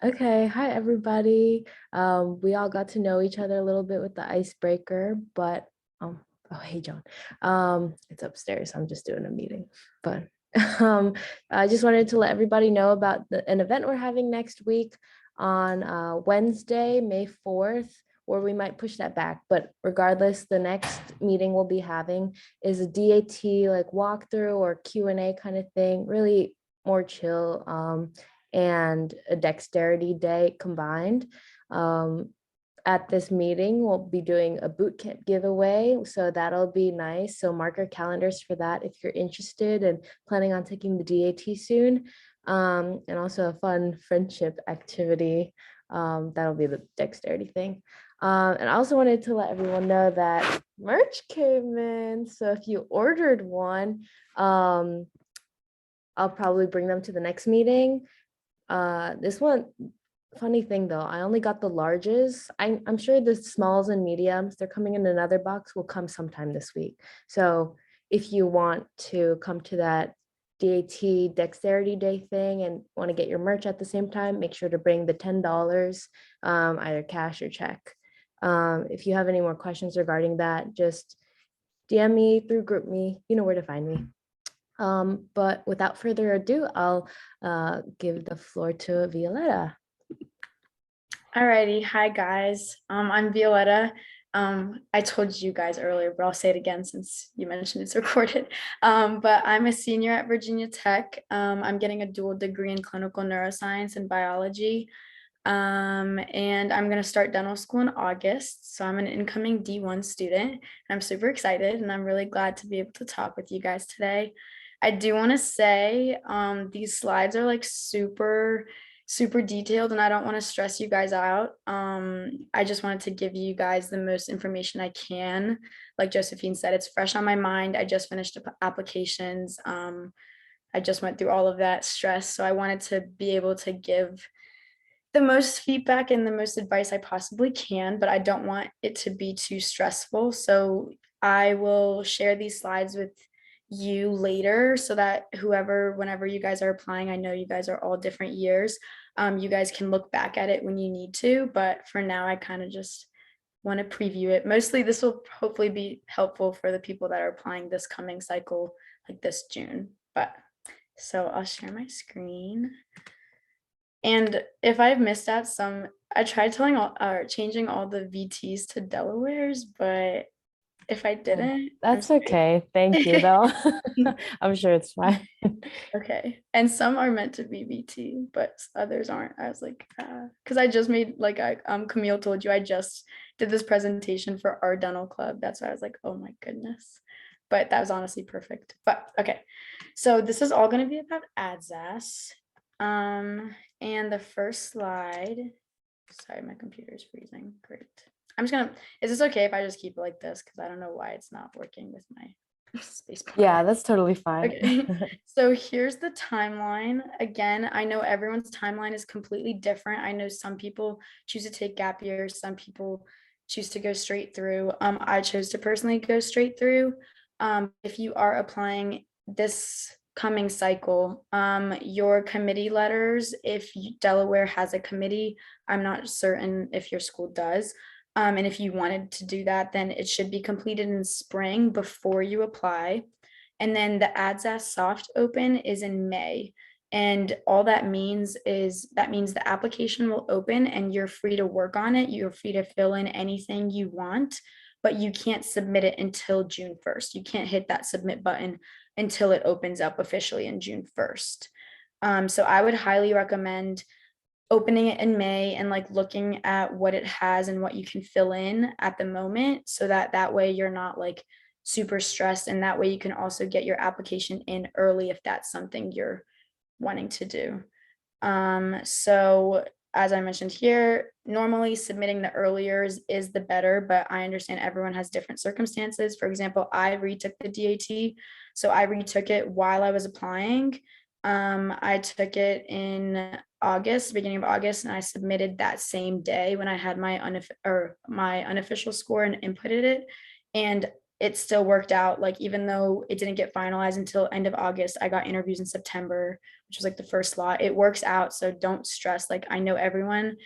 Okay, hi everybody. We all got to know each other a little bit with the icebreaker, but oh hey John. It's upstairs. I'm just doing a meeting. But um I just wanted to let everybody know about an event we're having next week on Wednesday, May 4th, or we might push that back. But regardless, the next meeting we'll be having is a DAT like walkthrough or Q&A kind of thing, really more chill. And a dexterity day combined. At this meeting, we'll be doing a boot camp giveaway, so that'll be nice. So mark your calendars for that if you're interested and planning on taking the DAT soon. And also a fun friendship activity. That'll be the dexterity thing. And I also wanted to let everyone know that merch came in. So if you ordered one, I'll probably bring them to the next meeting. This one, funny thing though, I only got the larges. I'm sure the smalls and mediums, they're coming in another box, will come sometime this week. So if you want to come to that DAT Dexterity Day thing and want to get your merch at the same time, make sure to bring the $10, either cash or check. If you have any more questions regarding that, just DM me through GroupMe. You know where to find me. But without further ado, I'll give the floor to Violetta. Alrighty, hi guys. I'm Violetta. I told you guys earlier, but I'll say it again since you mentioned it's recorded. But I'm a senior at Virginia Tech. I'm getting a dual degree in clinical neuroscience and biology. And I'm going to start dental school in August. So I'm an incoming D1 student. I'm super excited and I'm really glad to be able to talk with you guys today. I do want to say these slides are like super detailed and I don't want to stress you guys out. I just wanted to give you guys the most information I can. Like Josephine said, it's fresh on my mind. I just finished applications. I just went through all of that stress. So I wanted to be able to give the most feedback and the most advice I possibly can, but I don't want it to be too stressful. So I will share these slides with you later so that whenever you guys are applying, I know you guys are all different years. You guys can look back at it when you need to, but for now, I kind of just want to preview it. Mostly this will hopefully be helpful for the people that are applying this coming cycle, like this June. But so I'll share my screen. And if I've missed out some, I tried changing all the VTs to Delaware's, but if I didn't, I'm That's sorry. okay. Thank you, though. I'm sure it's fine. Okay. And some are meant to be VT, but others aren't. I was like, because I just made Camille told you I just did this presentation for our dental club. That's why I was like, oh my goodness. But that was honestly perfect. But okay. So this is all going to be about AADSAS. And the first slide, sorry, my computer is freezing. Great. Is this okay if I just keep it like this? Because I don't know why it's not working with my space bar. Yeah, that's totally fine. Okay, so here's the timeline. Again, I know everyone's timeline is completely different. I know some people choose to take gap years, some people choose to go straight through. I chose to personally go straight through. If you are applying this coming cycle, your committee letters, if Delaware has a committee, I'm not certain if your school does. And if you wanted to do that, then it should be completed in spring before you apply. And then the AADSAS soft open is in May. And all that means is the application will open and you're free to work on it. You're free to fill in anything you want, but you can't submit it until June 1st. You can't hit that submit button until it opens up officially in June 1st. So I would highly recommend opening it in May and like looking at what it has and what you can fill in at the moment so that way you're not like super stressed, and that way you can also get your application in early if that's something you're wanting to do. So as I mentioned here, normally submitting the earlier is the better, but I understand everyone has different circumstances. For example, I retook the DAT, so I retook it while I was applying. I took it in August, beginning of August, and I submitted that same day when I had my unofficial score and inputted it. And it still worked out. Like, even though it didn't get finalized until end of August, I got interviews in September, which was like the first slot. It works out. So don't stress. Like, I know everyone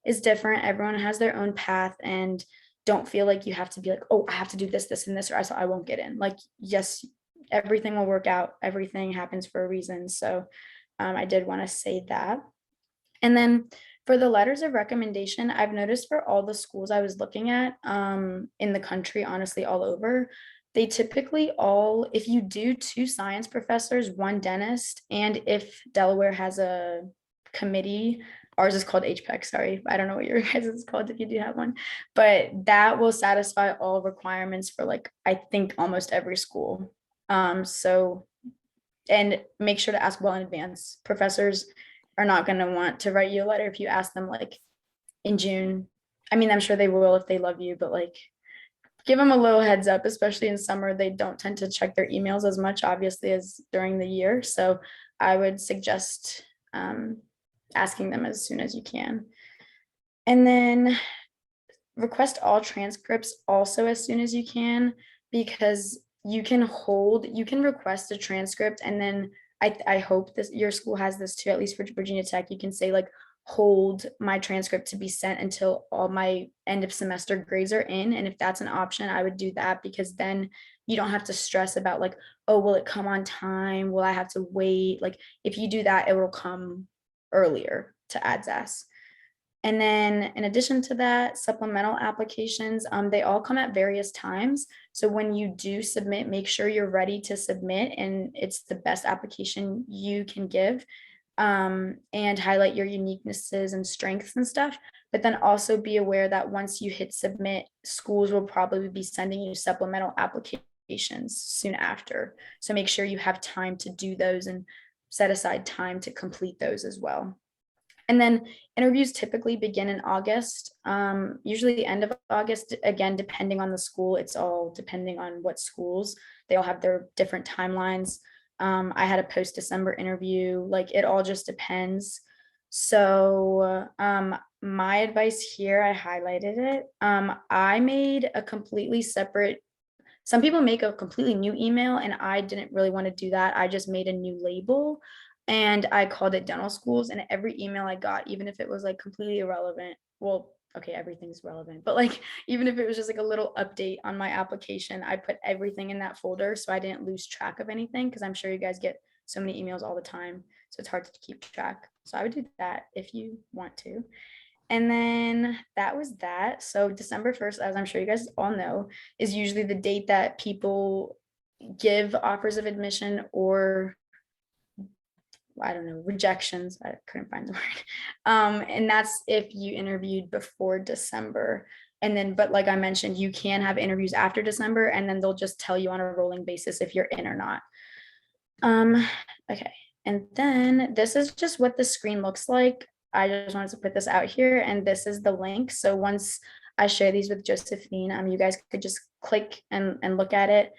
is different. Everyone has their own path, and don't feel like you have to be like, oh, I have to do this, this, and this, or I won't get in. Like, yes, everything will work out. Everything happens for a reason. So I did want to say that. And then for the letters of recommendation, I've noticed for all the schools I was looking at in the country, honestly, all over, they typically all, if you do 2 science professors, 1 dentist, and if Delaware has a committee, ours is called HPEC, sorry, I don't know what your guys is called if you do have one, but that will satisfy all requirements for, like, I think almost every school. So, and make sure to ask well in advance. Professors are not going to want to write you a letter if you ask them like in June. I mean, I'm sure they will if they love you, but like, give them a little heads up, especially in summer. They don't tend to check their emails as much, obviously, as during the year. So I would suggest asking them as soon as you can. And then request all transcripts also as soon as you can, because you can request a transcript, and then I hope this your school has this too, at least for Virginia Tech. You can say like, hold my transcript to be sent until all my end of semester grades are in. And if that's an option, I would do that, because then you don't have to stress about like, oh, will it come on time? Will I have to wait? Like, if you do that, it will come earlier to AADSAS. And then in addition to that, supplemental applications, they all come at various times. So when you do submit, make sure you're ready to submit and it's the best application you can give, and highlight your uniquenesses and strengths and stuff. But then also be aware that once you hit submit, schools will probably be sending you supplemental applications soon after. So make sure you have time to do those and set aside time to complete those as well. And then interviews typically begin in August, usually the end of August, again, depending on the school. It's all depending on what schools. They all have their different timelines. I had a post-December interview, like it all just depends. So my advice here, I highlighted it. I made a completely separate, some people make a completely new email, and I didn't really want to do that. I just made a new label and I called it dental schools. And every email I got, even if it was like completely irrelevant, well, okay, everything's relevant, but like, even if it was just like a little update on my application, I put everything in that folder so I didn't lose track of anything, because I'm sure you guys get so many emails all the time. So it's hard to keep track. So I would do that if you want to. And then that was that. So December 1st, as I'm sure you guys all know, is usually the date that people give offers of admission, or I don't know, rejections. I couldn't find the word. And that's if you interviewed before December. And then, but like I mentioned, you can have interviews after December, and then they'll just tell you on a rolling basis if you're in or not. Okay. And then this is just what the screen looks like. I just wanted to put this out here, and this is the link. So once I share these with Josephine, you guys could just click and look at it.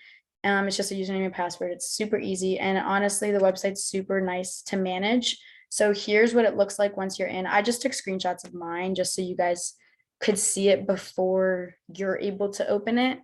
It's just a username and password. It's super easy. And honestly, the website's super nice to manage. So here's what it looks like once you're in. I just took screenshots of mine just so you guys could see it before you're able to open it.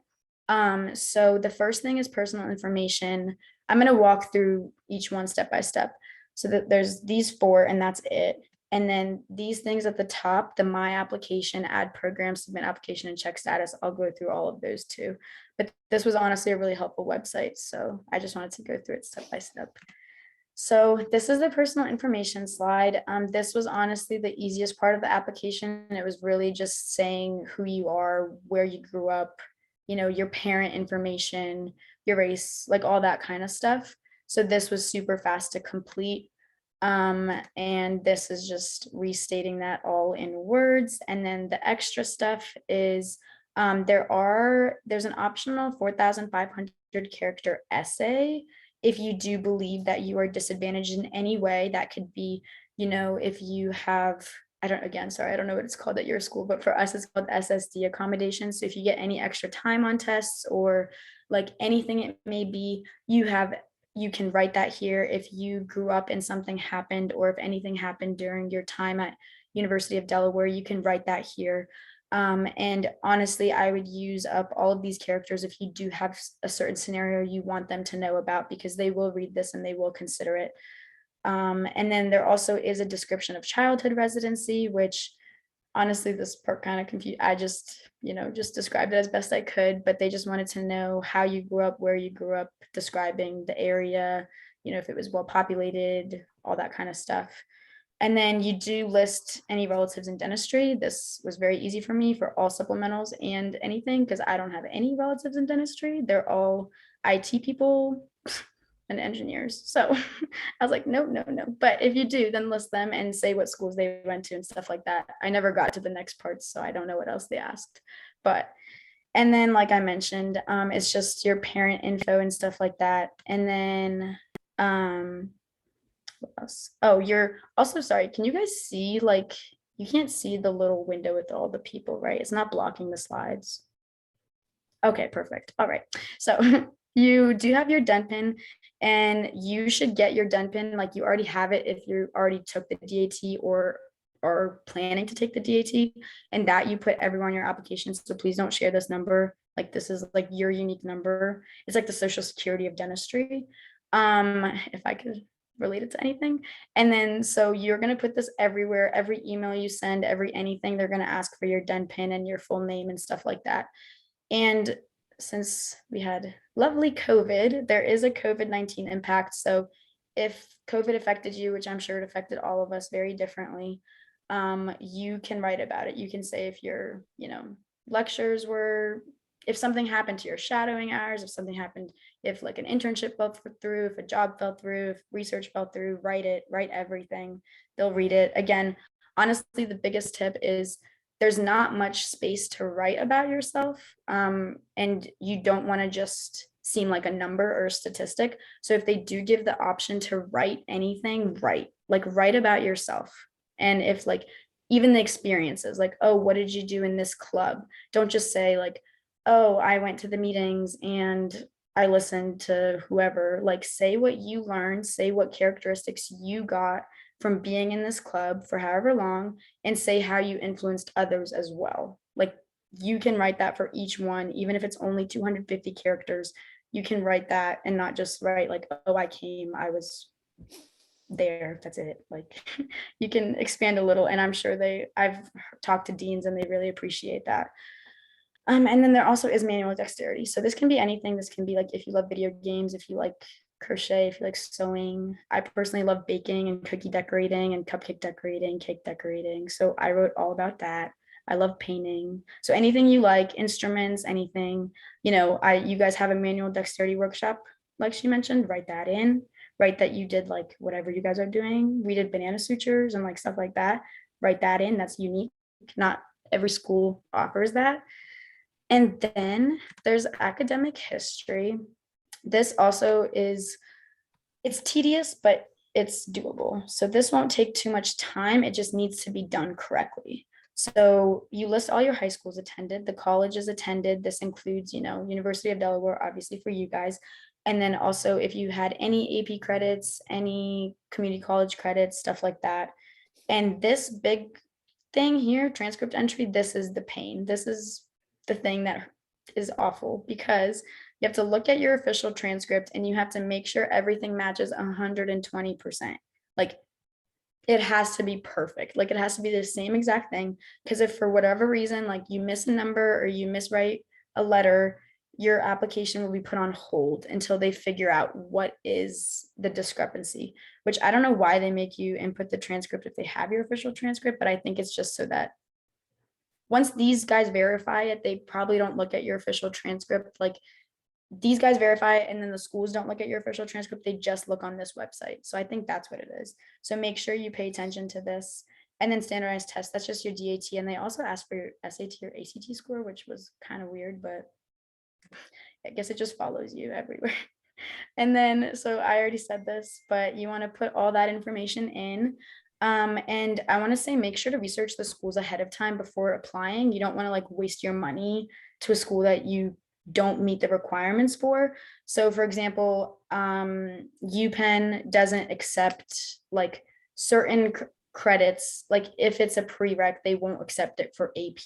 So the first thing is personal information. I'm going to walk through each one step by step. So that there's these 4, and that's it. And then these things at the top, the my application, add program, submit application, and check status. I'll go through all of those too. But this was honestly a really helpful website. So I just wanted to go through it step by step. So this is the personal information slide. This was honestly the easiest part of the application. It was really just saying who you are, where you grew up, you know, your parent information, your race, like all that kind of stuff. So this was super fast to complete. And this is just restating that all in words. And then the extra stuff is there's an optional 4,500 character essay if you do believe that you are disadvantaged in any way. That could be, you know, if you have, I don't know what it's called at your school, but for us, it's called SSD accommodation. So if you get any extra time on tests or like anything it may be, you can write that here. If you grew up and something happened, or if anything happened during your time at University of Delaware, you can write that here. And honestly, I would use up all of these characters if you do have a certain scenario you want them to know about, because they will read this and they will consider it. And then there also is a description of childhood residency, which honestly, this part kind of confused. I just, just described it as best I could, but they just wanted to know how you grew up, where you grew up, describing the area, if it was well populated, all that kind of stuff. And then you do list any relatives in dentistry. This was very easy for me for all supplementals and anything, because I don't have any relatives in dentistry. They're all IT people and engineers. So I was like, no, no, no. But if you do, then list them and say what schools they went to and stuff like that. I never got to the next parts, so I don't know what else they asked. But and then, like I mentioned, it's just your parent info and stuff like that. And then what else? Oh, you're also sorry. Can you guys see, like, you can't see the little window with all the people, right? It's not blocking the slides. Okay, perfect. All right. So you do have your dent pin, and you should get your dent pin like you already have it if you already took the DAT or are planning to take the DAT, and that you put everywhere on your application. So please don't share this number. Like, this is like your unique number. It's like the social security of dentistry. If I could relate it to anything. And then so you're going to put this everywhere, every email you send, every anything, they're going to ask for your dent pin and your full name and stuff like that. And since we had lovely COVID, there is a COVID-19 impact. So if COVID affected you, which I'm sure it affected all of us very differently, you can write about it. You can say if your, lectures were, if something happened to your shadowing hours, if something happened, if like an internship fell through, if a job fell through, if research fell through, write it, write everything. They'll read it. Again, honestly, the biggest tip is there's not much space to write about yourself, and you don't want to just seem like a number or a statistic. So if they do give the option to write anything, write about yourself. And if like even the experiences, like, oh, what did you do in this club? Don't just say like, oh, I went to the meetings and I listened to whoever. Like, say what you learned, say what characteristics you got from being in this club for however long, and say how you influenced others as well. Like, you can write that for each one, even if it's only 250 characters. You can write that and not just write like, oh, I came, I was there, that's it. Like, you can expand a little, and I'm sure I've talked to deans and they really appreciate that. And then there also is manual dexterity. So this can be anything. This can be like if you love video games, if you like crochet, if you like sewing. I personally love baking and cookie decorating and cupcake decorating, cake decorating. So I wrote all about that. I love painting. So anything you like, instruments, anything, you guys have a manual dexterity workshop, like she mentioned, write that in. Write that you did like whatever you guys are doing. We did banana sutures and like stuff like that. Write that in. That's unique. Not every school offers that. And then there's academic history. This also it's tedious, but it's doable. So this won't take too much time. It just needs to be done correctly. So you list all your high schools attended, the colleges attended. This includes, University of Delaware, obviously for you guys. And then also if you had any AP credits, any community college credits, stuff like that. And this big thing here, transcript entry, this is the pain. This is the thing that is awful, because you have to look at your official transcript and you have to make sure everything matches 120%. Like, it has to be perfect. Like, it has to be the same exact thing. Because if for whatever reason, like you miss a number or you miswrite a letter, your application will be put on hold until they figure out what is the discrepancy, which I don't know why they make you input the transcript if they have your official transcript, but I think it's just so that once these guys verify it, they probably don't look at your official transcript. Like, these guys verify it, and then the schools don't look at your official transcript. They just look on this website. So I think that's what it is. So make sure you pay attention to this. And then standardized tests, that's just your DAT. And they also ask for your SAT or ACT score, which was kind of weird, but I guess it just follows you everywhere. And then, so I already said this, but you want to put all that information in. And I want to say, make sure to research the schools ahead of time before applying. You don't want to like waste your money to a school that you don't meet the requirements for. So for example, UPenn doesn't accept like certain credits. Like if it's a prereq, they won't accept it for AP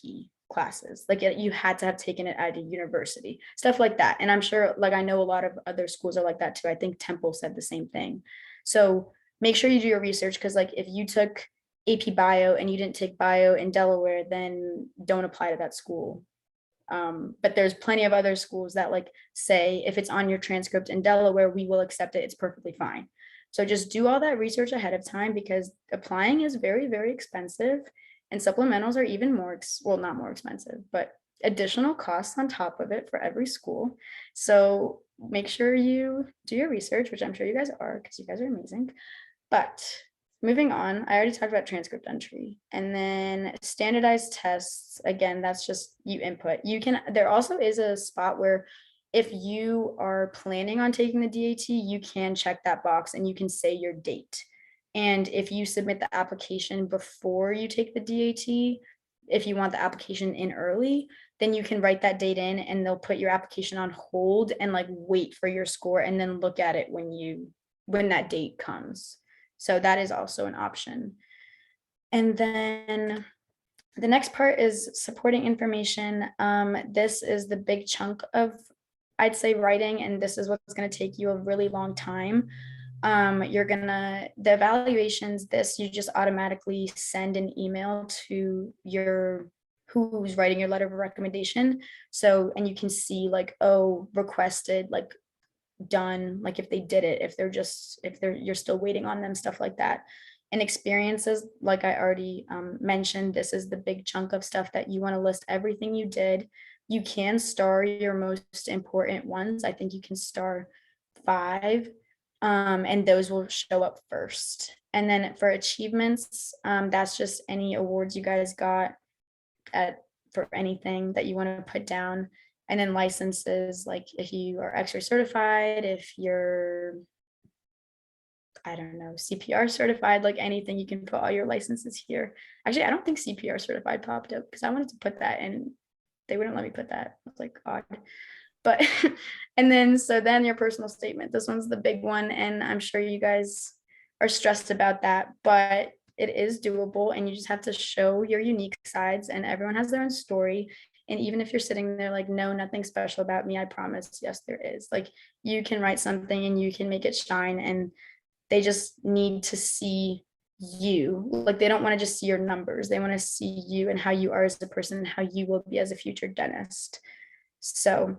classes. Like you had to have taken it at a university, stuff like that. And I'm sure, like, I know a lot of other schools are like that too. I think Temple said the same thing. So make sure you do your research, because like if you took AP Bio and you didn't take bio in Delaware, then don't apply to that school. But there's plenty of other schools that like say if it's on your transcript in Delaware, we will accept it. It's perfectly fine. So just do all that research ahead of time, because applying is very, very expensive, and supplementals are even more, well, not more expensive, but additional costs on top of it for every school. So make sure you do your research, which I'm sure you guys are, because you guys are amazing. But moving on, I already talked about transcript entry, and then standardized tests. Again, that's just you input. You can, there also is a spot where if you are planning on taking the DAT, you can check that box and you can say your date. And if you submit the application before you take the DAT, if you want the application in early, then you can write that date in and they'll put your application on hold and like wait for your score and then look at it when that date comes. So that is also an option. And then the next part is supporting information. This is the big chunk of, I'd say, writing, and this is what's going to take you a really long time. The evaluations, this you just automatically send an email to who's writing your letter of recommendation. So, and you can see like, oh, requested, like done, like if they did it, if you're still waiting on them, stuff like that. And experiences, like I already mentioned, this is the big chunk of stuff that you want to list everything you did. You can star your most important ones. I think you can star 5, and those will show up first. And then for achievements, that's just any awards you guys got for anything that you want to put down. And then licenses, like if you are X-ray certified, if you're, I don't know, CPR certified, like anything, you can put all your licenses here. Actually, I don't think CPR certified popped up because I wanted to put that in. They wouldn't let me put that. It's like odd. But and then so then your personal statement. This one's the big one, and I'm sure you guys are stressed about that, but it is doable, and you just have to show your unique sides, and everyone has their own story. And even if you're sitting there like, no, nothing special about me, I promise, yes, there is. Like you can write something and you can make it shine, and they just need to see you. Like they don't want to just see your numbers. They want to see you and how you are as a person and how you will be as a future dentist. So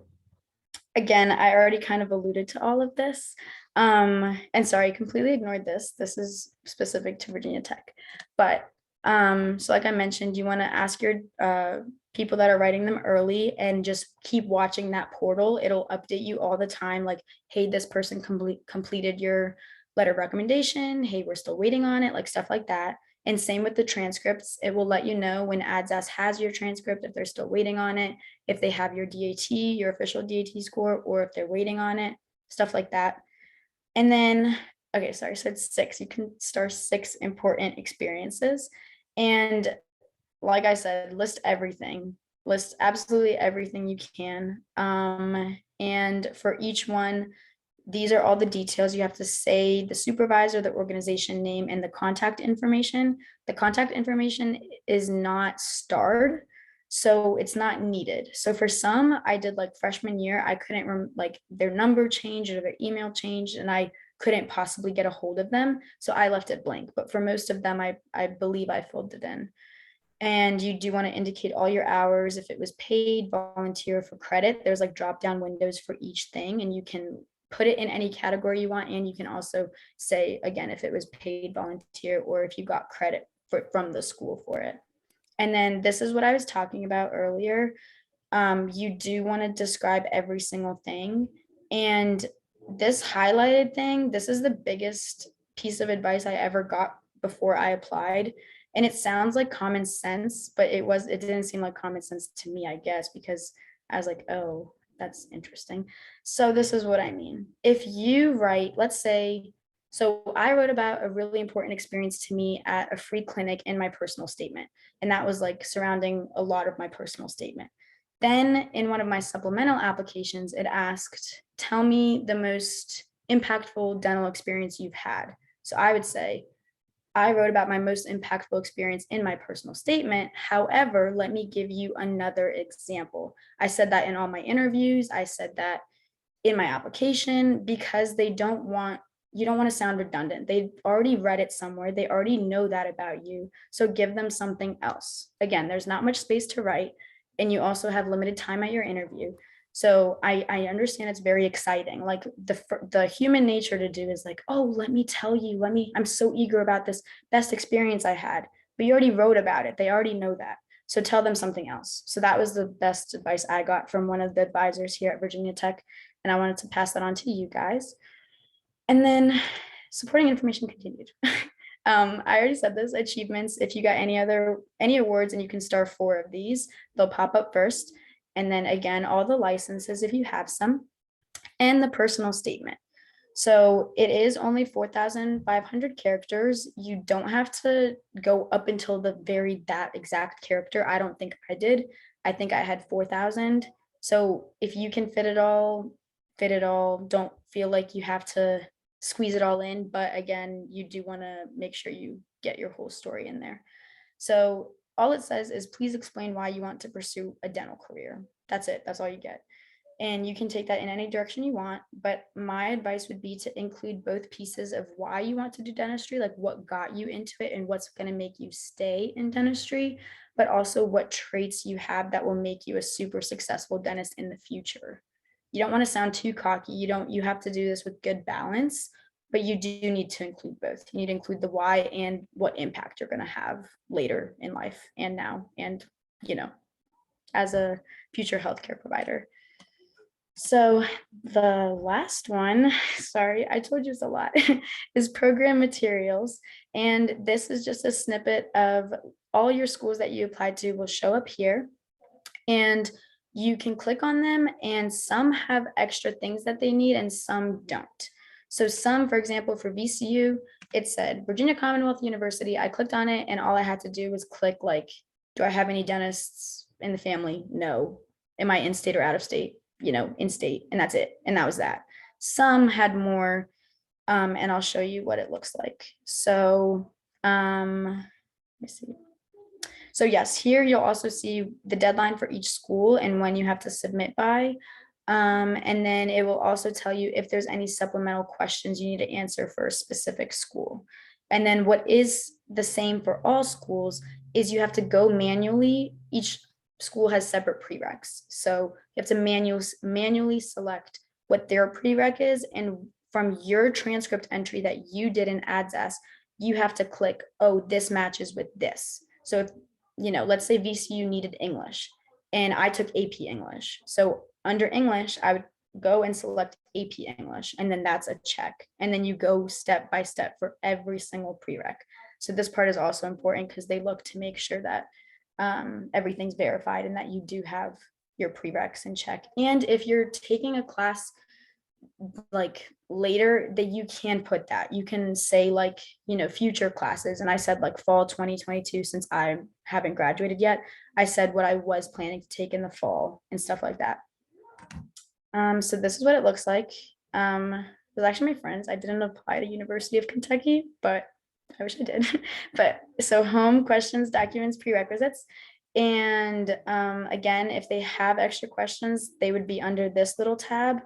again, I already kind of alluded to all of this. And sorry, I completely ignored this. This is specific to Virginia Tech. But so like I mentioned, you want to ask your people that are writing them early and just keep watching that portal. It'll update you all the time. Like, hey, this person completed your letter of recommendation. Hey, we're still waiting on it, like stuff like that. And same with the transcripts. It will let you know when AADSAS has your transcript, if they're still waiting on it, if they have your DAT, your official DAT score, or if they're waiting on it, stuff like that. And then, okay, sorry, I said 6. You can star 6 important experiences. And like I said, list everything, list absolutely everything you can. And for each one, these are all the details. You have to say the supervisor, the organization name, and the contact information. The contact information is not starred, so it's not needed. So for some, I did like freshman year, I couldn't like their number changed or their email changed, and I couldn't possibly get a hold of them. So I left it blank. But for most of them, I believe I filled it in. And you do want to indicate all your hours, if it was paid, volunteer, for credit. There's like drop down windows for each thing, and you can put it in any category you want. And you can also say, again, if it was paid, volunteer, or if you got credit from the school for it. And then this is what I was talking about earlier. You do want to describe every single thing. And this highlighted thing, this is the biggest piece of advice I ever got before I applied. And it sounds like common sense, but it didn't seem like common sense to me, I guess, because I was like, oh, that's interesting. So this is what I mean. If you write, let's say, so I wrote about a really important experience to me at a free clinic in my personal statement. And that was like surrounding a lot of my personal statement. Then in one of my supplemental applications, it asked, tell me the most impactful dental experience you've had. So I would say, I wrote about my most impactful experience in my personal statement. However, let me give you another example. I said that in all my interviews. I said that in my application, because you don't want to sound redundant. They've already read it somewhere. They already know that about you. So give them something else. Again, there's not much space to write, and you also have limited time at your interview. So I understand it's very exciting. Like the human nature to do is like, oh, let me tell you, I'm so eager about this best experience I had. But you already wrote about it. They already know that. So tell them something else. So that was the best advice I got from one of the advisors here at Virginia Tech. And I wanted to pass that on to you guys. And then supporting information continued. I already said this, achievements. If you got any awards, and you can star 4 of these, they'll pop up first. And then again, all the licenses, if you have some, and the personal statement. So it is only 4,500 characters. You don't have to go up until that exact character. I don't think I did. I think I had 4,000. So if you can fit it all, fit it all. Don't feel like you have to squeeze it all in. But again, you do want to make sure you get your whole story in there. So all it says is, please explain why you want to pursue a dental career. That's it. That's all you get. And you can take that in any direction you want. But my advice would be to include both pieces of why you want to do dentistry, like what got you into it and what's going to make you stay in dentistry, but also what traits you have that will make you a super successful dentist in the future. You don't want to sound too cocky. You have to do this with good balance, but you do need to include both. You need to include the why and what impact you're going to have later in life and now, and, as a future healthcare provider. So the last one, sorry, I told you it's a lot, is program materials. And this is just a snippet of all your schools that you applied to will show up here. And you can click on them, and some have extra things that they need and some don't. So some, for example, for VCU, it said Virginia Commonwealth University. I clicked on it, and all I had to do was click like, do I have any dentists in the family? No. Am I in state or out of state? In state, and that's it. And that was that. Some had more, and I'll show you what it looks like. So let me see. So yes, here you'll also see the deadline for each school and when you have to submit by. And then it will also tell you if there's any supplemental questions you need to answer for a specific school. And then what is the same for all schools is you have to go manually. Each school has separate prereqs. So you have to manually select what their prereq is. And from your transcript entry that you did in AADSAS, you have to click, oh, this matches with this. So if, let's say VCU needed English and I took AP English. So under English, I would go and select AP English, and then that's a check. And then you go step by step for every single prereq. So this part is also important because they look to make sure that everything's verified and that you do have your prereqs in check. And if you're taking a class like later, that you can put that, you can say like, future classes. And I said like fall 2022, since I haven't graduated yet, I said what I was planning to take in the fall and stuff like that. So this is what it looks like. It was actually my friends. I didn't apply to University of Kentucky, but I wish I did. But so home, questions, documents, prerequisites. And again, if they have extra questions, they would be under this little tab.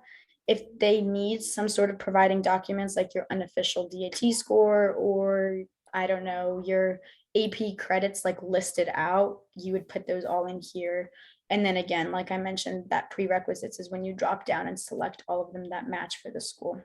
If they need some sort of providing documents like your unofficial DAT score, or I don't know, your AP credits like listed out, you would put those all in here. And then again, like I mentioned, that prerequisites is when you drop down and select all of them that match for the school.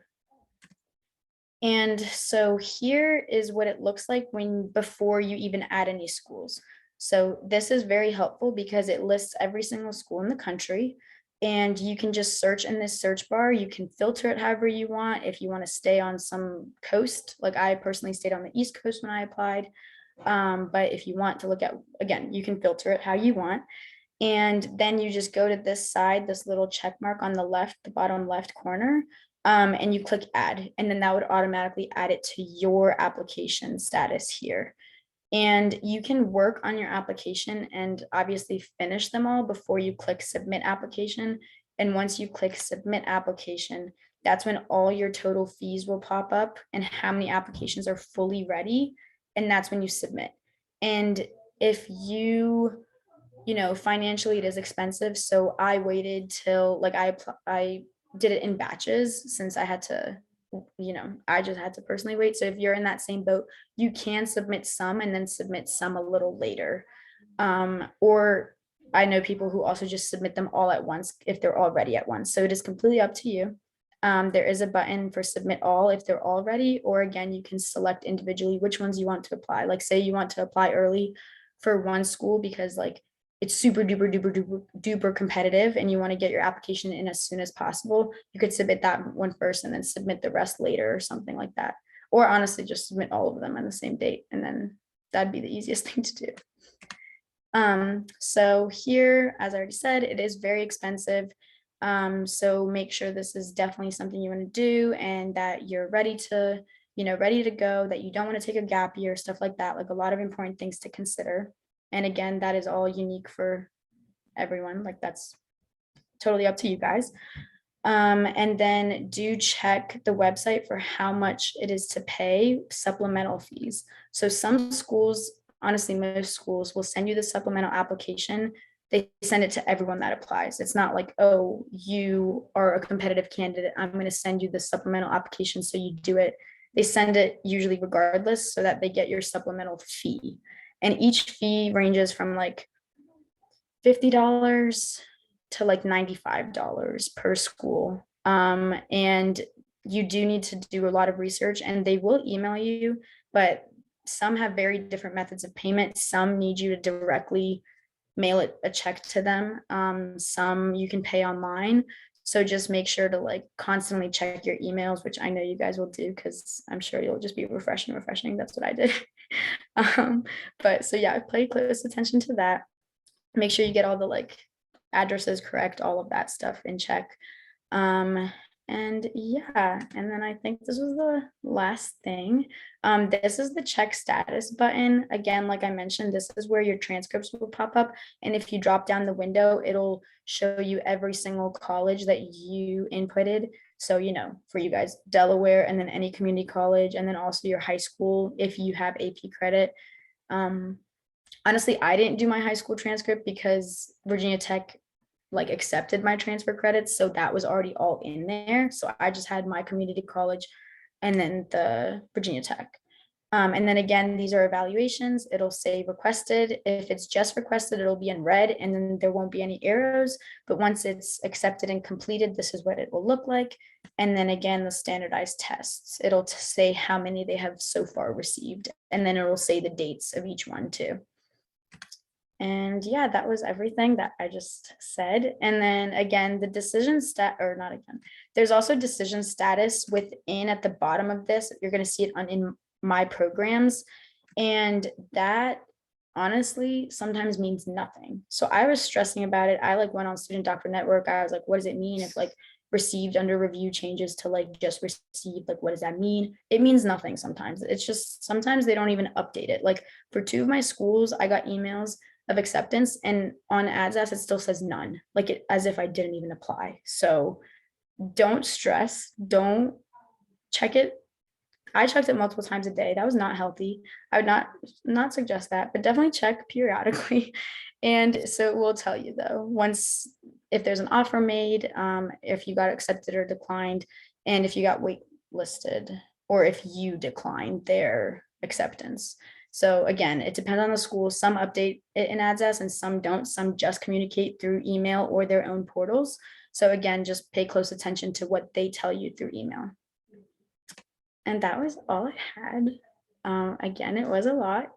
And so here is what it looks like before you even add any schools. So this is very helpful because it lists every single school in the country, and you can just search in this search bar. You can filter it however you want. If you want to stay on some coast, like I personally stayed on the East Coast when I applied. But if you want to look at, again, you can filter it how you want. And then you just go to this side, this little check mark on the left, the bottom left corner, and you click add, and then that would automatically add it to your application status here. And you can work on your application and obviously finish them all before you click submit application. And once you click submit application, that's when all your total fees will pop up and how many applications are fully ready. and that's when you submit. And if financially it is expensive. So I waited till like I did it in batches since I had to, I just had to personally wait. So if you're in that same boat, you can submit some and then submit some a little later. Or I know people who also just submit them all at once if they're all ready at once. So it is completely up to you. There is a button for submit all if they're all ready, or again, you can select individually which ones you want to apply. Like say you want to apply early for one school because like it's super duper duper duper duper competitive and you want to get your application in as soon as possible, you could submit that one first and then submit the rest later or something like that. Or honestly, just submit all of them on the same date and then that'd be the easiest thing to do. So here, as I already said, it is very expensive. So make sure this is definitely something you want to do and that you're ready to, ready to go, that you don't want to take a gap year, stuff like that, like a lot of important things to consider. And again, that is all unique for everyone. Like that's totally up to you guys. And then do check the website for how much it is to pay supplemental fees. So some schools, honestly, most schools will send you the supplemental application. They send it to everyone that applies. It's not like, oh, you are a competitive candidate, I'm going to send you the supplemental application so you do it. They send it usually regardless so that they get your supplemental fee. And each fee ranges from like $50 to like $95 per school. And you do need to do a lot of research and they will email you, but some have very different methods of payment. Some need you to directly mail it a check to them. Some you can pay online. So just make sure to like constantly check your emails, which I know you guys will do because I'm sure you'll just be refreshing. That's what I did. But so yeah, pay close attention to that. Make sure you get all the like addresses correct, all of that stuff in check. And yeah, and then I think this was the last thing. This is the check status button. Again, like I mentioned, this is where your transcripts will pop up. And if you drop down the window, it'll show you every single college that you inputted. So, for you guys, Delaware, and then any community college, and then also your high school if you have AP credit. Honestly, I didn't do my high school transcript because Virginia Tech like accepted my transfer credits. So that was already all in there. So I just had my community college and then the Virginia Tech. And then again, these are evaluations. It'll say requested. If it's just requested, it'll be in red and then there won't be any arrows. But once it's accepted and completed, this is what it will look like. And then again, the standardized tests. It'll say how many they have so far received. And then it'll say the dates of each one too. And yeah, that was everything that I just said. And then again, the decision or not again, there's also decision status within at the bottom of this. You're going to see it in my programs. And that honestly sometimes means nothing. So I was stressing about it. I like went on Student Doctor Network. I was like, what does it mean if like received under review changes to like just received? Like, what does that mean? It means nothing sometimes. It's just sometimes they don't even update it. Like for 2 of my schools, I got emails of acceptance and on AADSAS it still says none, like it as if I didn't even apply. So don't stress, don't check it. I checked it multiple times a day. That was not healthy. I would not suggest that, but definitely check periodically. And so it will tell you though, once if there's an offer made, if you got accepted or declined, and if you got waitlisted or if you declined their acceptance. So again, it depends on the school. Some update it in AADSAS and some don't. Some just communicate through email or their own portals. So again, just pay close attention to what they tell you through email. And that was all I had. Again, it was a lot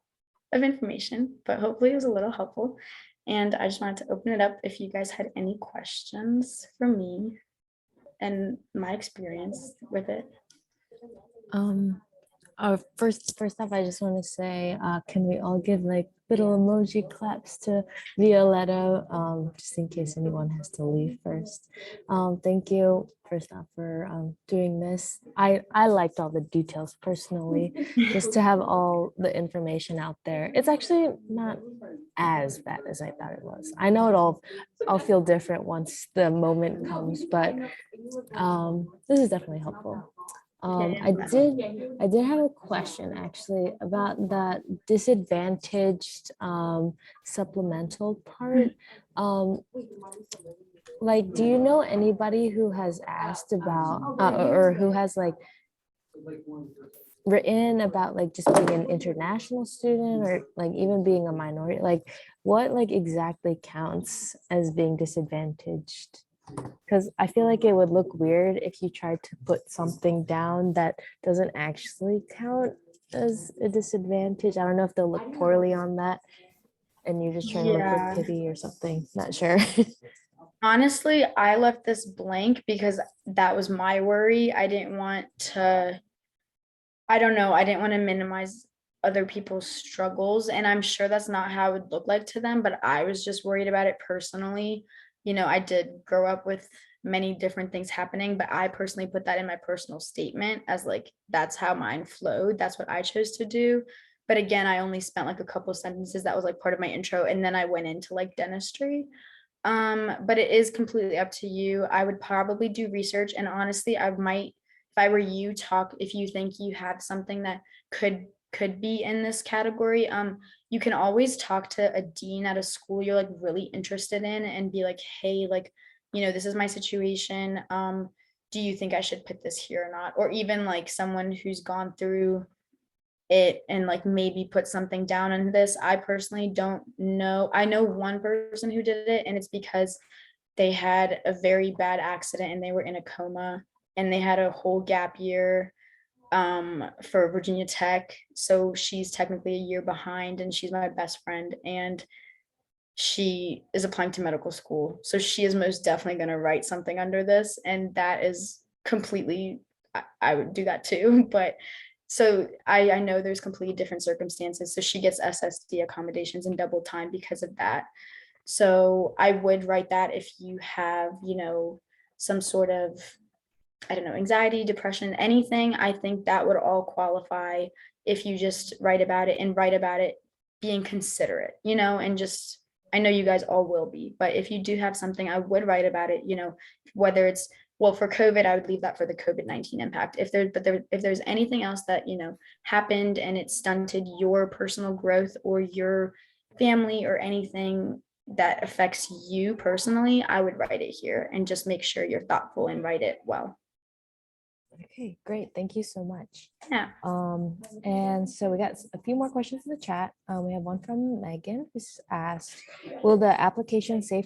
of information, but hopefully it was a little helpful. And I just wanted to open it up if you guys had any questions for me and my experience with it. First off, I just want to say, can we all give like little emoji claps to Violetta, just in case anyone has to leave first. Thank you first off for doing this. I liked all the details personally, just to have all the information out there. It's actually not as bad as I thought it was. I know I'll feel different once the moment comes, but this is definitely helpful. I did have a question actually about that disadvantaged supplemental part. Um, like, do you know anybody who has asked about or who has like written about like just being an international student or like even being a minority? Like, what like exactly counts as being disadvantaged? Because I feel like it would look weird if you tried to put something down that doesn't actually count as a disadvantage. I don't know if they'll look poorly on that and you're just trying to look with Yeah. pity or something. Not sure. Honestly, I left this blank because that was my worry. I didn't want to, I don't know, I didn't want to minimize other people's struggles. And I'm sure that's not how it would look like to them, but I was just worried about it personally. You know, I did grow up with many different things happening, but I personally put that in my personal statement as like, that's how mine flowed. That's what I chose to do. But again, I only spent like a couple sentences. That was like part of my intro. And then I went into like dentistry. But it is completely up to you. I would probably do research, and honestly, I might, if I were you, talk if you think you have something that could be in this category. You can always talk to a dean at a school you're like really interested in and be like, hey, like, you know, this is my situation. Do you think I should put this here or not? Or even like someone who's gone through it and like maybe put something down in this. I personally don't know. I know one person who did it, and it's because they had a very bad accident and they were in a coma and they had a whole gap year for Virginia Tech. So she's technically a year behind and she's my best friend and she is applying to medical school. So she is most definitely going to write something under this and that is completely I would do that too, but so I know there's completely different circumstances. So she gets SSD accommodations and double time because of that. So I would write that if you have, you know, some sort of, I don't know, anxiety, depression, anything. I think that would all qualify if you just write about it and write about it being considerate, you know, and just, I know you guys all will be, but if you do have something, I would write about it, you know, whether it's, well, for COVID, I would leave that for the COVID-19 impact. If there's anything else that, you know, happened and it stunted your personal growth or your family or anything that affects you personally, I would write it here and just make sure you're thoughtful and write it well. Okay, great. Thank you so much. Yeah. And so we got a few more questions in the chat. We have one from Megan who's asked, will the application save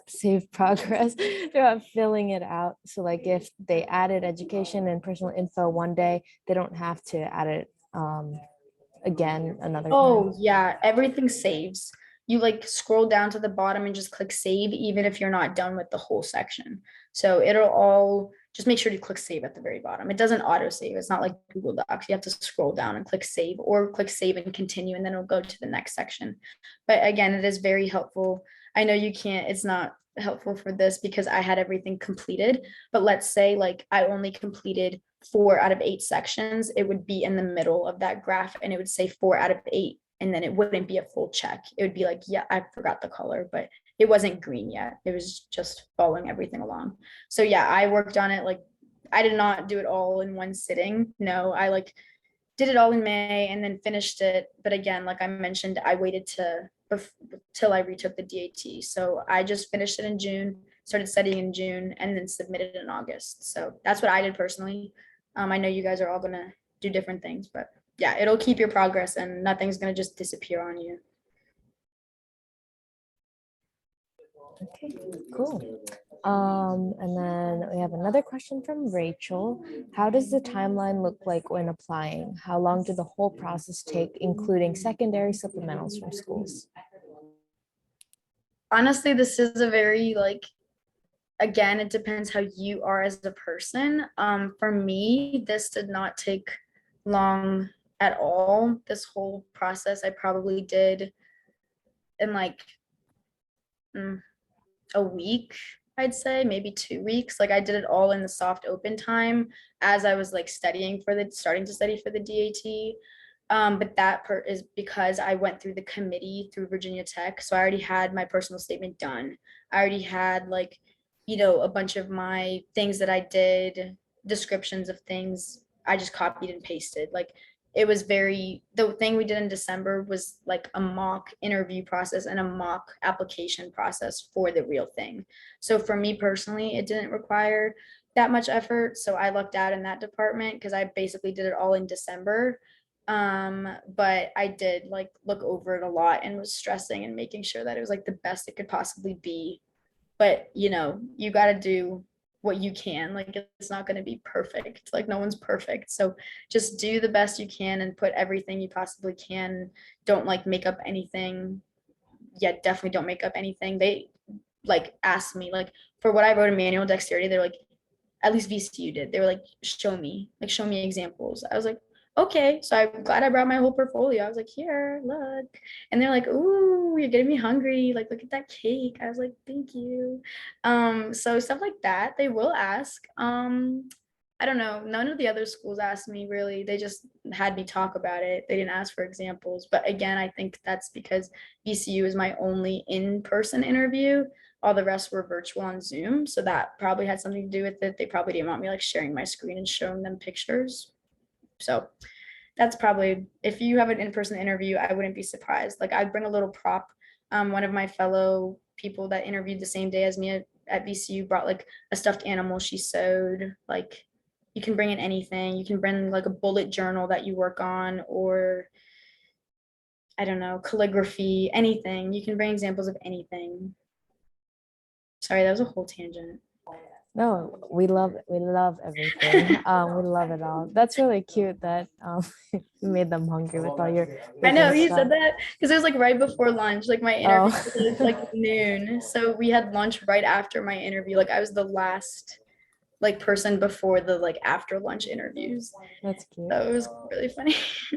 save progress throughout filling it out? So like if they added education and personal info one day, they don't have to add it again another time. Oh, yeah, everything saves. You like scroll down to the bottom and just click save, even if you're not done with the whole section. So it'll all, just make sure to click save at the very bottom. It doesn't auto save. It's not like Google Docs. You have to scroll down and click save or click save and continue, and then it'll go to the next section. But again, it is very helpful. I know you can't, it's not helpful for this because I had everything completed, but let's say like I only completed 4 out of 8 sections, it would be in the middle of that graph and it would say 4 out of 8. And then it wouldn't be a full check. It would be like, yeah, I forgot the color, but it wasn't green yet. It was just following everything along. So yeah, I worked on it. Like I did not do it all in one sitting. No, I like did it all in May and then finished it. But again, like I mentioned, I waited till I retook the DAT. So I just finished it in June, started studying in June, and then submitted in August. So that's what I did personally. I know you guys are all gonna do different things, but yeah, it'll keep your progress and nothing's gonna just disappear on you. Okay, cool. And then we have another question from Rachel. How does the timeline look like when applying? How long did the whole process take, including secondary supplementals from schools? Honestly, this is a very like, again, it depends how you are as a person. For me, this did not take long at all. This whole process I probably did in like a week, I'd say, maybe 2 weeks. Like I did it all in the soft open time as I was like starting to study for the DAT. But that is because I went through the committee through Virginia Tech. So I already had my personal statement done. I already had like, you know, a bunch of my things that I did descriptions of things I just copied and pasted. Like it was the thing we did in December was like a mock interview process and a mock application process for the real thing. So for me personally, it didn't require that much effort. So I lucked out in that department because I basically did it all in December. But I did like look over it a lot and was stressing and making sure that it was like the best it could possibly be. But you got to do what you can. Like it's not going to be perfect. Like no one's perfect. So just do the best you can and put everything you possibly can. Don't like make up anything. Yeah, definitely don't make up anything. They like asked me like for what I wrote in manual dexterity, they're like, at least VCU did. They were like, show me examples. I was like, okay. So I'm glad I brought my whole portfolio. I was like, here, look. And they're like, ooh, you're getting me hungry. Like, look at that cake. I was like, thank you. So stuff like that, they will ask. I don't know. None of the other schools asked me really. They just had me talk about it. They didn't ask for examples. But again, I think that's because VCU is my only in-person interview. All the rest were virtual on Zoom. So that probably had something to do with it. They probably didn't want me like sharing my screen and showing them pictures. So that's probably, if you have an in-person interview, I wouldn't be surprised. Like I'd bring a little prop. One of my fellow people that interviewed the same day as me at VCU brought like a stuffed animal she sewed. Like you can bring in anything. You can bring like a bullet journal that you work on, or I don't know, calligraphy, anything. You can bring examples of anything. Sorry, that was a whole tangent. No, we love everything. We love it all. That's really cute that you made them hungry with all your I cooking know he stuff. said that because it was like right before lunch. Like my interview Oh, was like noon. So we had lunch right after my interview. Like I was the last like person before the like after lunch interviews. that's cute. So it was really funny.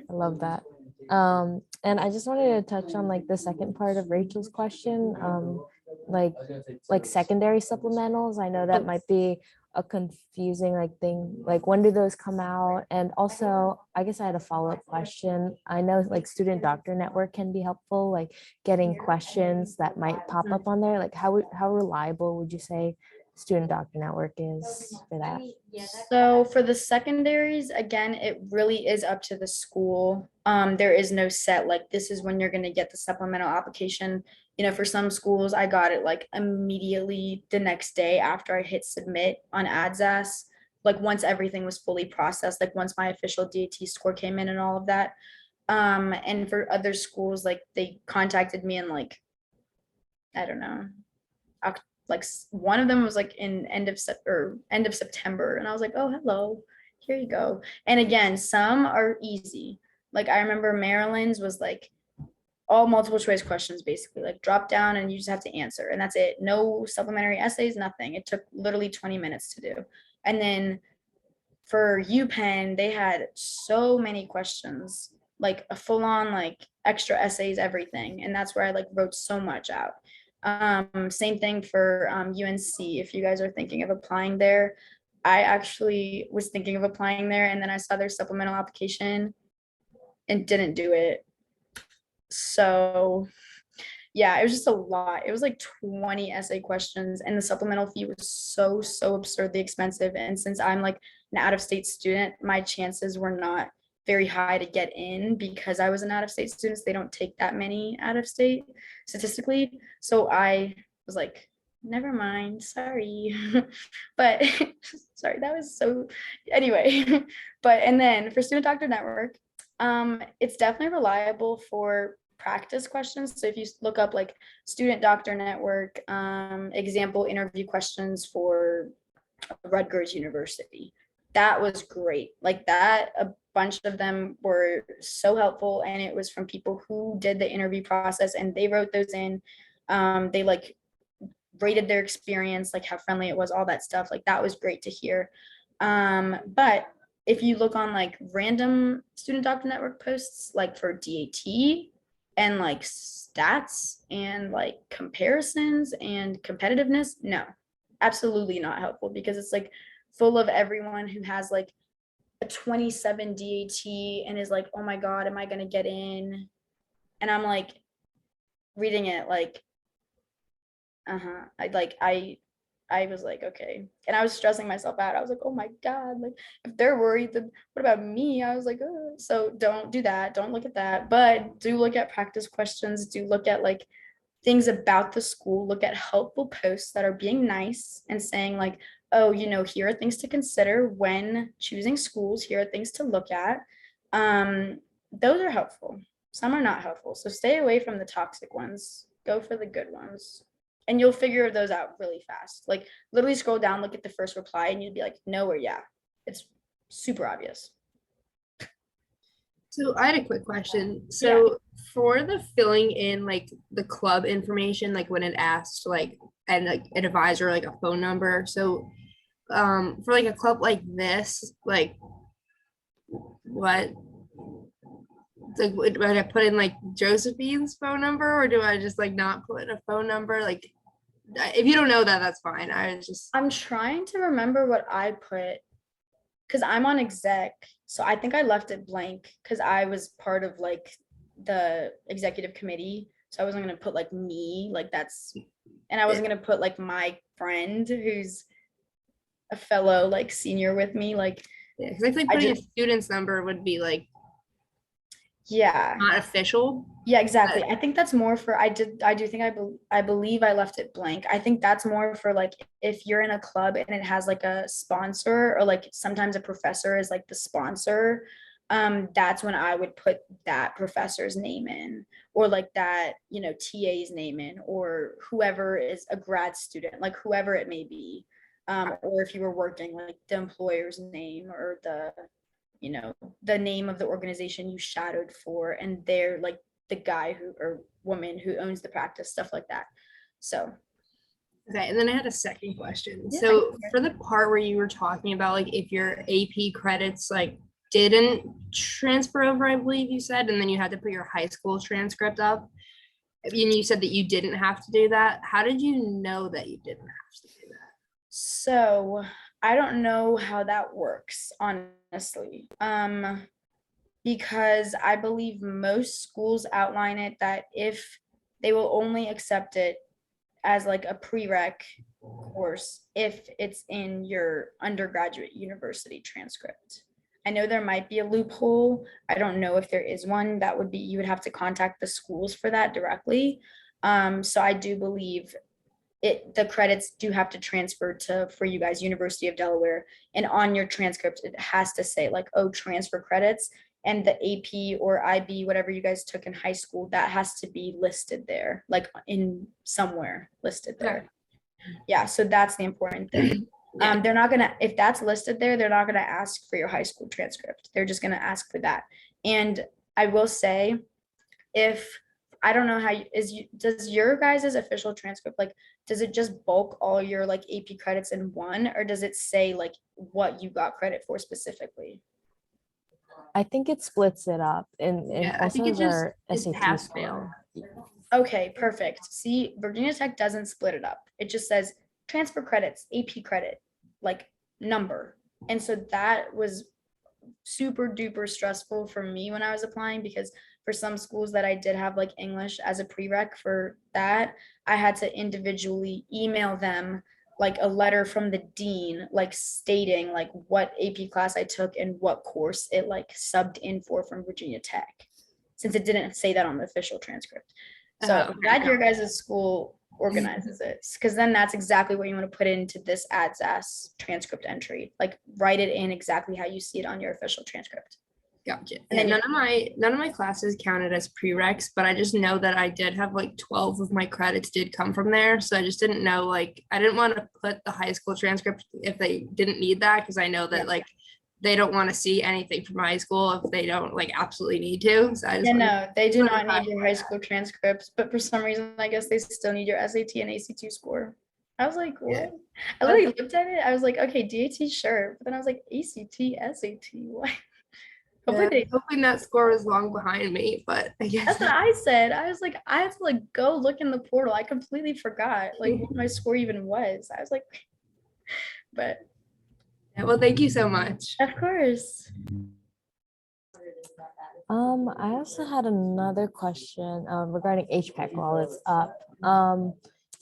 I love that. And I just wanted to touch on like the second part of Rachel's question, like like secondary supplementals. I know that might be a confusing like thing. Like when do those come out? And also, I guess I had a follow-up question. I know like Student Doctor Network can be helpful, like getting questions that might pop up on there. Like how reliable would you say Student Doctor Network is for that? So for the secondaries, again, it really is up to the school. There is no set like this is when you're going to get the supplemental application. For some schools, I got it like immediately the next day after I hit submit on AADSAS. Like once everything was fully processed, like once my official DAT score came in and all of that. And for other schools, like they contacted me in like I don't know, like one of them was like in end of September, and I was like, oh hello, here you go. And again, some are easy. Like I remember Maryland's was like all multiple choice questions, basically like drop down and you just have to answer, and that's it. No supplementary essays, nothing. It took literally 20 minutes to do. And then for UPenn, they had so many questions, like a full on like extra essays, everything. And that's where I like wrote so much out. Same thing for UNC. If you guys are thinking of applying there, I actually was thinking of applying there, and then I saw their supplemental application and didn't do it. So yeah, it was just a lot. It was like 20 essay questions, and the supplemental fee was so absurdly expensive. And since I'm like an out of state student, my chances were not very high to get in because I was an out of state student. So they don't take that many out of state statistically. So I was like, never mind, sorry. But sorry, that was so anyway. But and then for Student Doctor Network, it's definitely reliable for practice questions. So if you look up like Student Doctor Network, example interview questions for Rutgers University, that was great. Like that, a bunch of them were so helpful, and it was from people who did the interview process and they wrote those in. They like rated their experience, like how friendly it was, all that stuff. Like that was great to hear. But if you look on like random Student Doctor Network posts, like for DAT and like stats and like comparisons and competitiveness, no, absolutely not helpful, because it's like full of everyone who has like a 27 DAT and is like, oh my God, am I going to get in? And I'm like reading it like, I I was like, okay. And I was stressing myself out. I was like, oh my God, like if they're worried, then what about me? I was like, oh. So don't do that. Don't look at that. But do look at practice questions. Do look at like things about the school. Look at helpful posts that are being nice and saying like, oh, here are things to consider when choosing schools. Here are things to look at. Those are helpful. Some are not helpful. So stay away from the toxic ones. Go for the good ones. And you'll figure those out really fast. Like literally scroll down, look at the first reply, and you'd be like, no or yeah. It's super obvious. So I had a quick question. Yeah. So for the filling in like the club information, like when it asked like and like an advisor, like a phone number. So for like a club like this, like what like would I put in like Josephine's phone number or do I just like not put a phone number? Like if you don't know that, that's fine. I was just I'm trying to remember what I put because I'm on exec. So I think I left it blank because I was part of like the executive committee. So I wasn't gonna put like me, like that's, and I wasn't gonna put like my friend who's a fellow like senior with me. Like yeah, because I feel like I putting a just, student's number would be like yeah. not official. Yeah, exactly. I think that's more for I do think I believe I left it blank. I think that's more for like if you're in a club and it has like a sponsor or like sometimes a professor is like the sponsor. That's when I would put that professor's name in or like that, TA's name in or whoever is a grad student, like whoever it may be. Or if you were working like the employer's name or you know, the name of the organization you shadowed for and they're like the guy who or woman who owns the practice, stuff like that. So Okay, and then I had a second question. yeah, So for the part where you were talking about like if your AP credits like didn't transfer over, I believe you said, and then you had to put your high school transcript up. And you said that you didn't have to do that. How did you know that you didn't have to do that? so I don't know how that works, honestly. Because I believe most schools outline it that if they will only accept it as like a prereq course if it's in your undergraduate university transcript. I know there might be a loophole. I don't know if there is one. That would be, you would have to contact the schools for that directly. So I do believe the credits do have to transfer to, for you guys, University of Delaware. And on your transcript, it has to say like, oh, transfer credits. And the AP or IB, whatever you guys took in high school, that has to be listed there, like in somewhere listed there. Yeah, so that's the important thing. Yeah. They're not gonna, if that's listed there, they're not gonna ask for your high school transcript. They're just gonna ask for that. And I will say, if I don't know how does your guys' official transcript like does it just bulk all your like AP credits in one or does it say like what you got credit for specifically? I think it splits it up and Yeah, I also think it has just our is SAT pass score. fail. Okay, perfect. See, Virginia Tech doesn't split it up. It just says transfer credits, AP credit, like number. And so that was super duper stressful for me when I was applying because for some schools that I did have like English as a prereq for that, I had to individually email them like a letter from the dean, like stating like what AP class I took and what course it like subbed in for from Virginia Tech, since it didn't say that on the official transcript. So I'm Okay, glad your guys' school organizes it because then that's exactly what you want to put into this AADSAS transcript entry. Like write it in exactly how you see it on your official transcript. gotcha. And then none of my classes counted as prereqs, but I just know that I did have like 12 of my credits did come from there. So I just didn't know, like I didn't want to put the high school transcript if they didn't need that because I know that Yeah. like they don't want to see anything from high school if they don't like absolutely need to. So I just Yeah, wanted- no, they do wanted not to need your clarify high that. school transcripts, but for some reason, I guess they still need your SAT and ACT score. I was like, Yeah. what? I literally looked at it. I was like, okay, DAT, sure. But then I was like, ACT, SAT, what? Hopefully Yeah, they, hoping that score was long behind me, but I guess that's what I said. I was like, I have to like go look in the portal. I completely forgot like what my score even was. I was like, but yeah, well, thank you so much. of course. I also had another question regarding HPAC while it's up.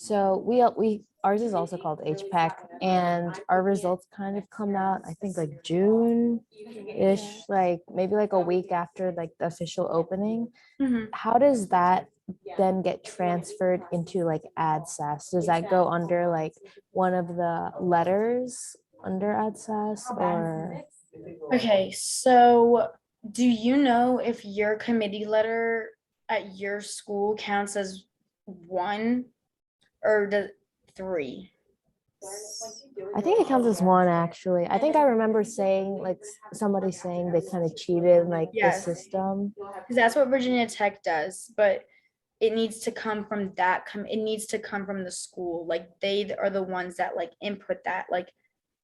So we ours is also called HPAC, and our results kind of come out, I think like June-ish, like maybe like a week after like the official opening. Mhm. How does that then get transferred into like AADSAS? Does that go under like one of the letters under AADSAS or? Okay, so do you know if your committee letter at your school counts as one or the three? I think it counts as one actually. I think I remember saying like somebody saying they kind of cheated like the Yes. system. Because that's what Virginia Tech does, but it needs to come from it needs to come from the school. Like they are the ones that like input that, like,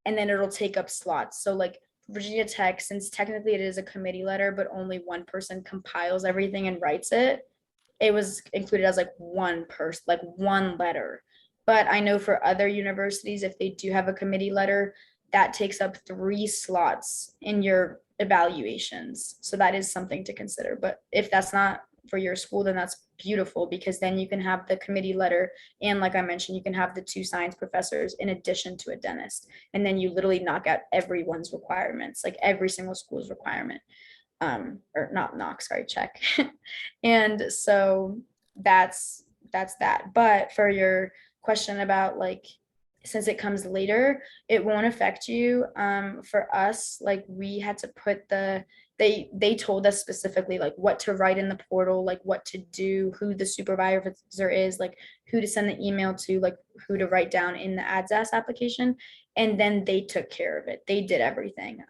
and then it'll take up slots. So like Virginia Tech, since technically it is a committee letter, but only one person compiles everything and writes it, it was included as like one person, like one letter. But I know for other universities, if they do have a committee letter, that takes up 3 slots in your evaluations. So that is something to consider. But if that's not for your school, then that's beautiful, because then you can have the committee letter. And like I mentioned, you can have the 2 science professors in addition to a dentist. And then you literally knock out everyone's requirements, like every single school's requirement. Or not knock, sorry, check. And so that's that. But for your question about like, since it comes later, it won't affect you. For us, like we had to put they told us specifically like what to write in the portal, like what to do, who the supervisor is, like who to send the email to, like who to write down in the AADSAS application. And then they took care of it. They did everything.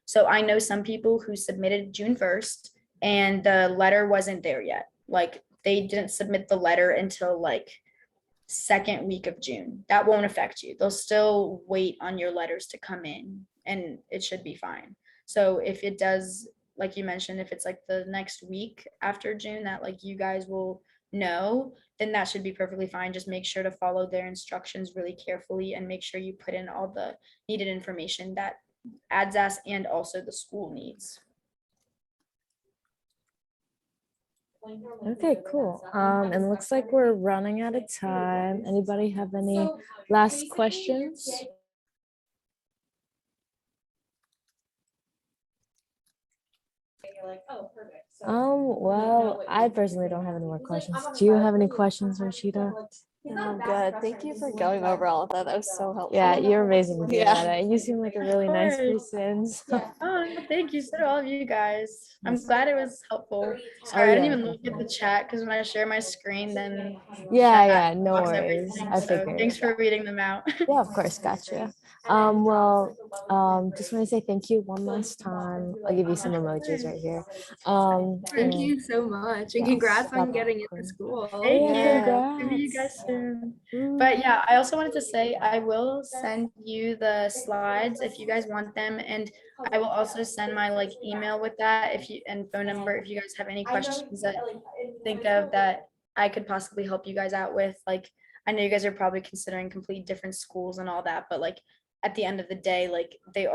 So I know some people who submitted June 1st and the letter wasn't there yet. Like they didn't submit the letter until like second week of June. That won't affect you. They'll still wait on your letters to come in and it should be fine. So if it does, like you mentioned, if it's like the next week after June that like you guys will know, then that should be perfectly fine. Just make sure to follow their instructions really carefully and make sure you put in all the needed information that AADSAS and also the school needs. Okay, cool. And it looks like we're running out of time. Anybody have any last questions? Well, I personally don't have any more questions. Do you have any questions, Rashida? No, I'm good. Thank you for going over all of that. That was so helpful. Yeah, you're amazing, Yeah. Violetta. And you seem like a really nice course. person. So. Oh, thank you. So do all of you guys. I'm glad it was helpful. Oh, Sorry, I didn't yeah, even look at the chat because when I share my screen, then Yeah, chat yeah, no blocks worries. everything. I So figured. thanks for reading them out. Yeah, of course, gotcha. Just want to say thank you one last time. I'll give you some emojis right here. Thank and- you so much. And Yes, congrats on of getting into course. school. Thank Yeah, you. See you congrats. guys soon. Mm. But yeah, I also wanted to say I will send you the slides if you guys want them, and I will also send my like email with that if you and phone number if you guys have any questions that think of that I could possibly help you guys out with. Like I know you guys are probably considering complete different schools and all that, but like at the end of the day, like the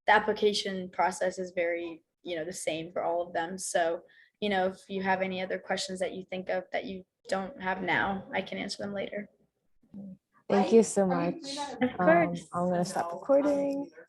application process is very, the same for all of them. So, if you have any other questions that you think of that you don't have now, I can answer them later. Thank you so much. Of course. I'm gonna stop recording.